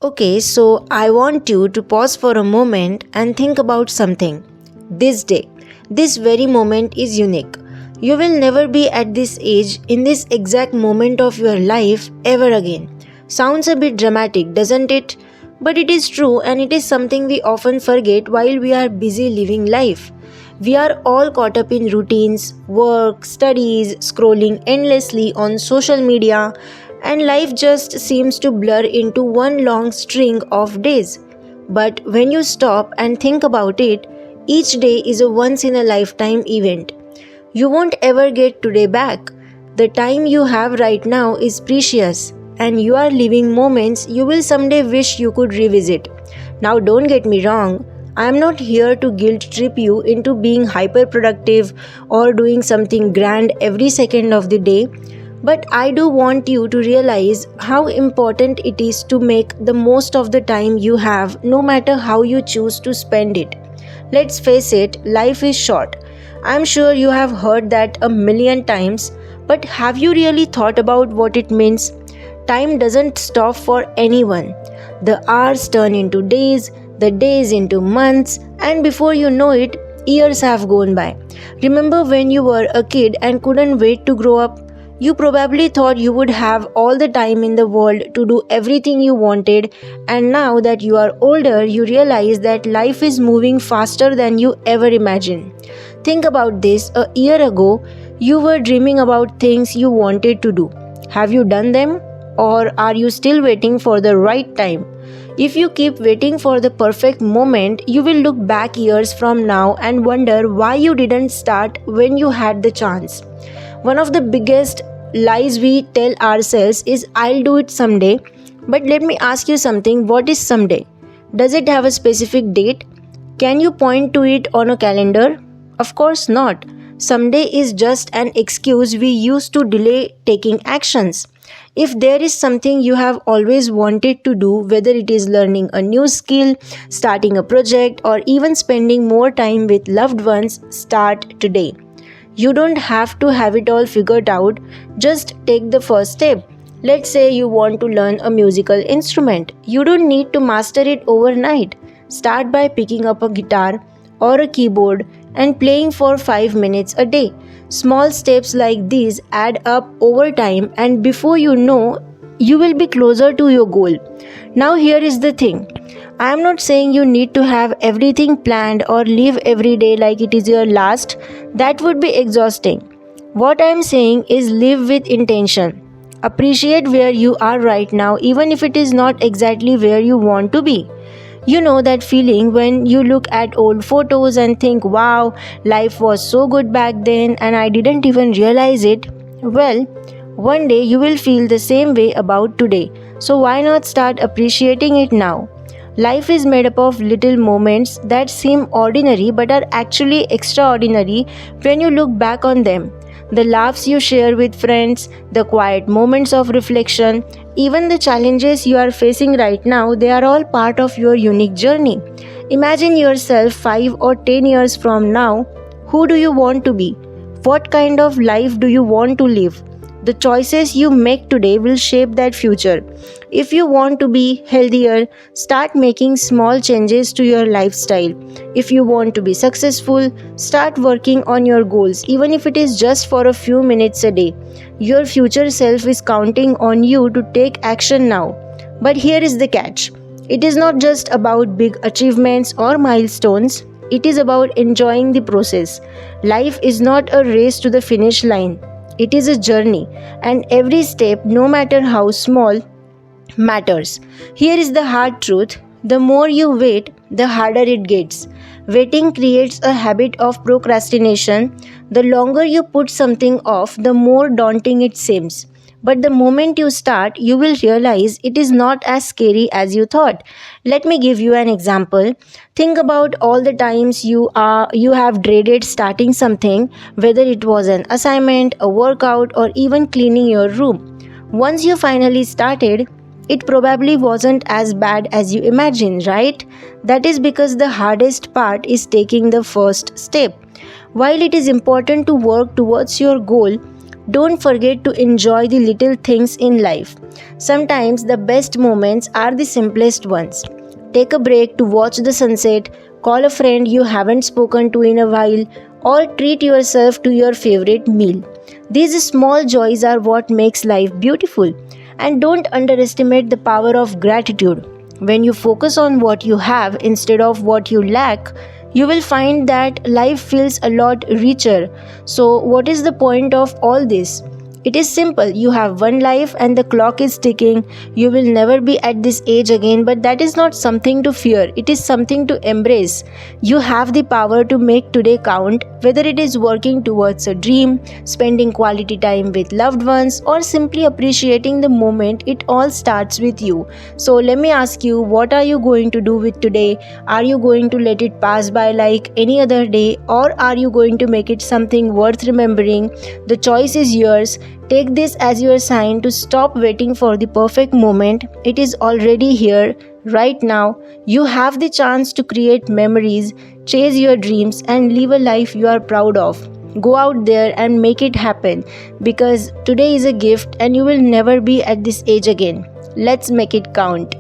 Okay, so I want you to pause for a moment and think about something. This day, this very moment is unique. You will never be at this age in this exact moment of your life ever again. Sounds a bit dramatic, doesn't it? But it is true, and it is something we often forget while we are busy living life. We are all caught up in routines, work, studies, scrolling endlessly on social media, and life just seems to blur into one long string of days. But when you stop and think about it, each day is a once in a lifetime event. You won't ever get today back. The time you have right now is precious, and you are living moments you will someday wish you could revisit. Now, don't get me wrong, I am not here to guilt trip you into being hyper productive or doing something grand every second of the day. But I do want you to realize how important it is to make the most of the time you have, no matter how you choose to spend it. Let's face it, life is short. I'm sure you have heard that a million times, but have you really thought about what it means? Time doesn't stop for anyone. The hours turn into days, the days into months, and before you know it, years have gone by. Remember when you were a kid and couldn't wait to grow up? You probably thought you would have all the time in the world to do everything you wanted, and now that you are older, you realize that life is moving faster than you ever imagined. Think about this, a year ago, you were dreaming about things you wanted to do. Have you done them? Or are you still waiting for the right time? If you keep waiting for the perfect moment, you will look back years from now and wonder why you didn't start when you had the chance. One of the biggest lies we tell ourselves is I'll do it someday. But let me ask you something, what is someday? Does it have a specific date? Can you point to it on a calendar? Of course not. Someday is just an excuse we use to delay taking actions. If there is something you have always wanted to do, whether it is learning a new skill, starting a project, or even spending more time with loved ones, start today. You don't have to have it all figured out, just take the first step. Let's say you want to learn a musical instrument. You don't need to master it overnight. Start by picking up a guitar or a keyboard and playing for 5 minutes a day. Small steps like these add up over time, and before you know, you will be closer to your goal. Now, here is the thing. I am not saying you need to have everything planned or live every day like it is your last. That would be exhausting. What I am saying is live with intention. Appreciate where you are right now, even if it is not exactly where you want to be. You know that feeling when you look at old photos and think, wow, life was so good back then and I didn't even realize it? Well, one day you will feel the same way about today. So why not start appreciating it now? Life is made up of little moments that seem ordinary but are actually extraordinary when you look back on them. The laughs you share with friends, the quiet moments of reflection, even the challenges you are facing right now, they are all part of your unique journey. Imagine yourself 5 or 10 years from now. Who do you want to be? What kind of life do you want to live? The choices you make today will shape that future. If you want to be healthier, start making small changes to your lifestyle. If you want to be successful, start working on your goals, even if it is just for a few minutes a day. Your future self is counting on you to take action now. But here is the catch. It is not just about big achievements or milestones. It is about enjoying the process. Life is not a race to the finish line. It is a journey, and every step, no matter how small, matters. Here is the hard truth. The more you wait, the harder it gets. Waiting creates a habit of procrastination. The longer you put something off, the more daunting it seems. But the moment you start, you will realize it is not as scary as you thought. Let me give you an example. Think about all the times you have dreaded starting something, whether it was an assignment, a workout, or even cleaning your room. Once you finally started, it probably wasn't as bad as you imagined, right? That is because the hardest part is taking the first step. While it is important to work towards your goal, Don't forget to enjoy the little things in life. Sometimes the best moments are the simplest ones. Take a break to watch the sunset, call a friend you haven't spoken to in a while, or treat yourself to your favorite meal. These small joys are what makes life beautiful. And don't underestimate the power of gratitude. When you focus on what you have instead of what you lack, you will find that life feels a lot richer. So, what is the point of all this? It is simple. You have one life and the clock is ticking. You will never be at this age again, but that is not something to fear. It is something to embrace. You have the power to make today count, whether it is working towards a dream, spending quality time with loved ones, or simply appreciating the moment. It all starts with you. So let me ask you, what are you going to do with today? Are you going to let it pass by like any other day, or are you going to make it something worth remembering? The choice is yours. Take this as your sign to stop waiting for the perfect moment. It is already here, right now. You have the chance to create memories, chase your dreams, and live a life you are proud of. Go out there and make it happen, because today is a gift and you will never be at this age again. Let's make it count.